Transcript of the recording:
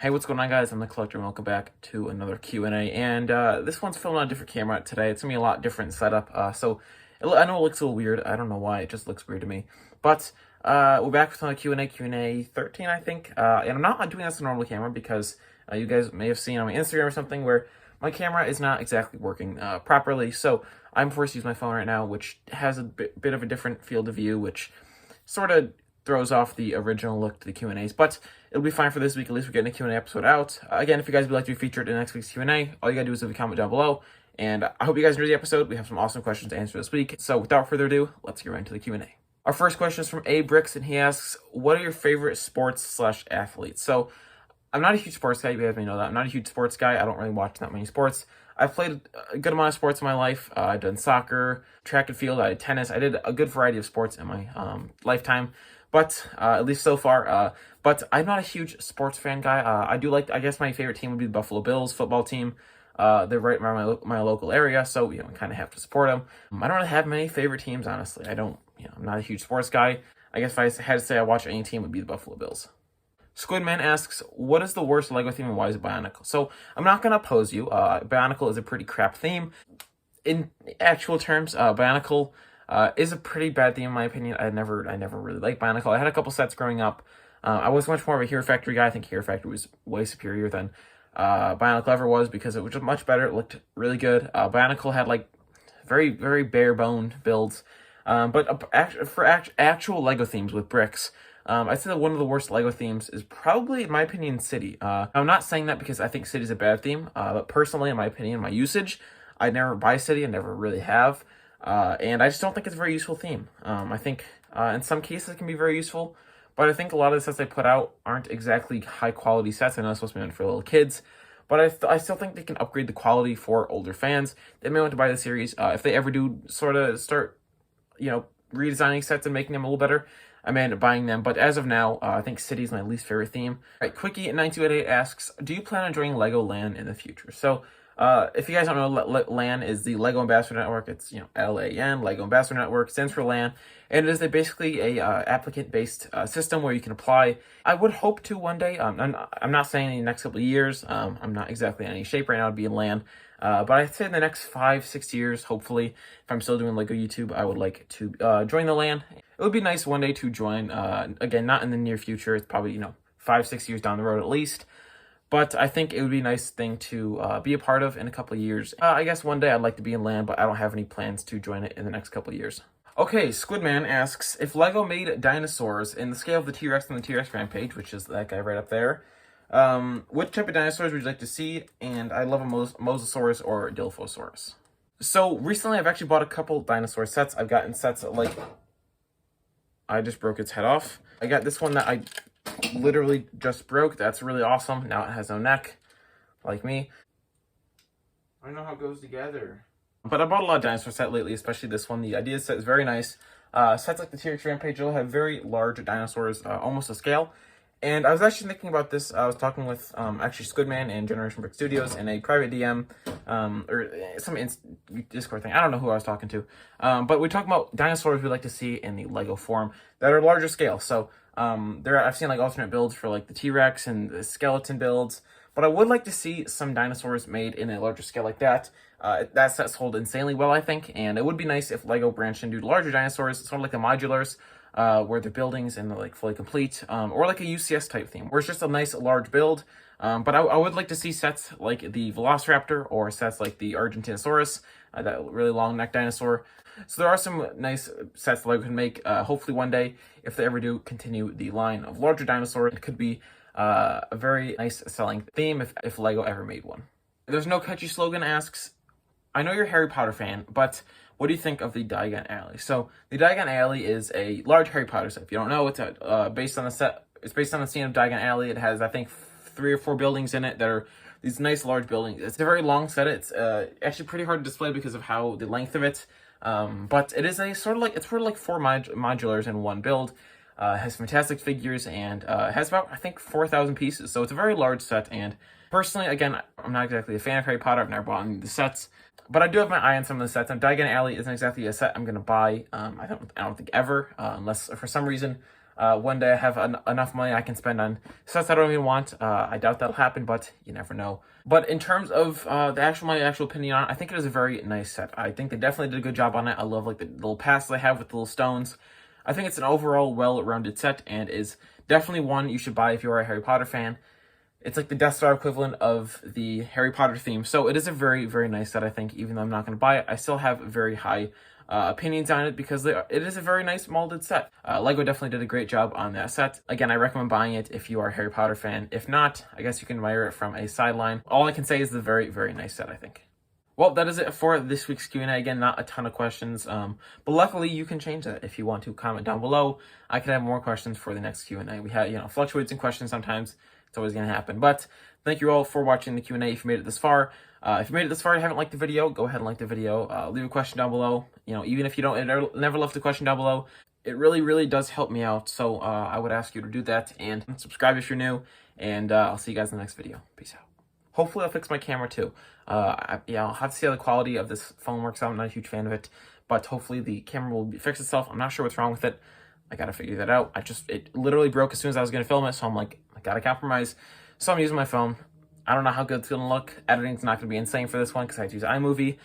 Hey, what's going on, guys? I'm the Collector, and welcome back to another Q&A. And this one's filmed on a different camera today. It's going to be a lot different setup. I know it looks a little weird. I don't know why. It just looks weird to me. But we're back with another Q&A 13, I think. And I'm not doing this on a normal camera because you guys may have seen on my Instagram or something where my camera is not exactly working properly. So I'm forced to use my phone right now, which has a bit of a different field of view, which sort of throws off the original look to the Q&As, but it'll be fine for this week. At least we're getting a Q&A episode out. Again, if you guys would like to be featured in next week's Q&A, all you gotta do is leave a comment down below, and I hope you guys enjoy the episode. We have some awesome questions to answer this week, so without further ado, let's get right into the Q&A. Our first question is from A. Bricks, and he asks, what are your favorite sports/athletes? So, I'm not a huge sports guy, you guys may know that. I'm not a huge sports guy. I don't really watch that many sports. I've played a good amount of sports in my life. I've done soccer, track and field, I did tennis. I did a good variety of sports in my lifetime. But at least so far. But I'm not a huge sports fan guy. I do like, I guess my favorite team would be the Buffalo Bills football team. They're right around my local area, so, I kind of have to support them. I don't really have many favorite teams, honestly. I'm not a huge sports guy. I guess if I had to say I watch any team, it would be the Buffalo Bills. Squidman asks, what is the worst LEGO theme and why is it Bionicle? So, I'm not going to oppose you. Bionicle is a pretty crap theme. In actual terms, Bionicle is a pretty bad theme in my opinion. I never really liked Bionicle. I had a couple sets growing up. I was much more of a Hero Factory guy. I think Hero Factory was way superior than Bionicle ever was because it was just much better. It looked really good. Bionicle had like very, very bare-boned builds. But for actual LEGO themes with bricks, I'd say that one of the worst LEGO themes is probably, in my opinion, City. I'm not saying that because I think City's a bad theme, but personally, in my opinion, my usage, I never buy City. I never really have. And I just don't think it's a very useful theme. I think in some cases it can be very useful, but I think a lot of the sets they put out aren't exactly high-quality sets. I know it's supposed to be meant for little kids, but I still think they can upgrade the quality for older fans. They may want to buy the series. If they ever do sort of start, redesigning sets and making them a little better, I may end up buying them, but as of now, I think City is my least favorite theme. All right, Quickie9288 asks, do you plan on joining LEGO LAN in the future? So, if you guys don't know, LAN is the LEGO Ambassador Network. It's, LAN, LEGO Ambassador Network, stands for LAN, and it is basically a applicant-based system where you can apply. I would hope to one day. I'm not saying in the next couple of years. I'm not exactly in any shape right now to be in LAN. But I'd say in the next 5-6 years, hopefully, if I'm still doing LEGO YouTube, I would like to join the LAN. It would be nice one day to join. Again, not in the near future. It's probably, 5-6 years down the road at least. But I think it would be a nice thing to be a part of in a couple of years. I guess one day I'd like to be in LAN, but I don't have any plans to join it in the next couple of years. Okay, Squidman asks, if LEGO made dinosaurs in the scale of the T-Rex on the T-Rex Rampage, which is that guy right up there, which type of dinosaurs would you like to see? And I love a Mosasaurus or a Dilophosaurus. So recently I've actually bought a couple dinosaur sets. I've gotten sets that, like, I just broke its head off. I got this one that I literally just broke. That's really awesome. Now it has no neck, like me. I don't know how it goes together. But I bought a lot of dinosaur set lately, especially this one. The idea set is very nice. Sets like the T-Rex Rampage will have very large dinosaurs, almost to scale. And I was actually thinking about this. I was talking with actually Squidman and Generation Brick Studios in a private DM or some Discord thing. I don't know who I was talking to. But we're talking about dinosaurs we'd like to see in the LEGO form that are larger scale. So I've seen like alternate builds for like the T-Rex and the skeleton builds. But I would like to see some dinosaurs made in a larger scale like that. That set sold insanely well, I think. And it would be nice if LEGO branched into larger dinosaurs, sort of like the modulars. Where the buildings and they're like fully complete, or like a UCS type theme, where it's just a nice large build. But I would like to see sets like the Velociraptor or sets like the Argentinosaurus, that really long neck dinosaur. So there are some nice sets that LEGO can make. Hopefully one day, if they ever do continue the line of larger dinosaurs, it could be a very nice selling theme if LEGO ever made one. There's No Catchy Slogan asks, I know you're a Harry Potter fan, but what do you think of the Diagon Alley? So the Diagon Alley is a large Harry Potter set. If you don't know, it's based on the set. It's based on the scene of Diagon Alley. It has, I think, 3 or 4 buildings in it that are these nice large buildings. It's a very long set. It's actually pretty hard to display because of how the length of it. But it is a sort of like 4 modulars in one build. Has fantastic figures and has about, I think, 4,000 pieces. So it's a very large set. And personally, again, I'm not exactly a fan of Harry Potter. I've never bought any of the sets. But I do have my eye on some of the sets. And Diagon Alley isn't exactly a set I'm going to buy. I don't think ever, unless for some reason one day I have enough money I can spend on sets I don't even want. I doubt that'll happen, but you never know. But in terms of my actual opinion on it, I think it is a very nice set. I think they definitely did a good job on it. I love like the little paths they have with the little stones. I think it's an overall well-rounded set and is definitely one you should buy if you are a Harry Potter fan. It's like the Death Star equivalent of the Harry Potter theme. So it is a very, very nice set, I think. Even though I'm not going to buy it, I still have very high opinions on it because it is a very nice molded set. Lego definitely did a great job on that set. Again, I recommend buying it if you are a Harry Potter fan. If not, I guess you can admire it from a sideline. All I can say is the very, very nice set, I think. Well, that is it for this week's Q&A. Again, not a ton of questions, but luckily you can change that if you want to comment down below. I could have more questions for the next Q&A. We had, fluctuates in questions sometimes. It's always going to happen. But thank you all for watching the Q&A if you made it this far. If you made it this far and haven't liked the video, go ahead and like the video. Leave a question down below. Even if you don't never left a question down below, it really, really does help me out. So I would ask you to do that and subscribe if you're new. And I'll see you guys in the next video. Peace out. Hopefully I'll fix my camera too. I'll have to see how the quality of this phone works out. I'm not a huge fan of it, but hopefully the camera will fix itself. I'm not sure what's wrong with it. I gotta figure that out. It literally broke as soon as I was gonna film it, so I'm like, I gotta compromise. So I'm using my phone. I don't know how good it's gonna look. Editing's not gonna be insane for this one because I have to use iMovie.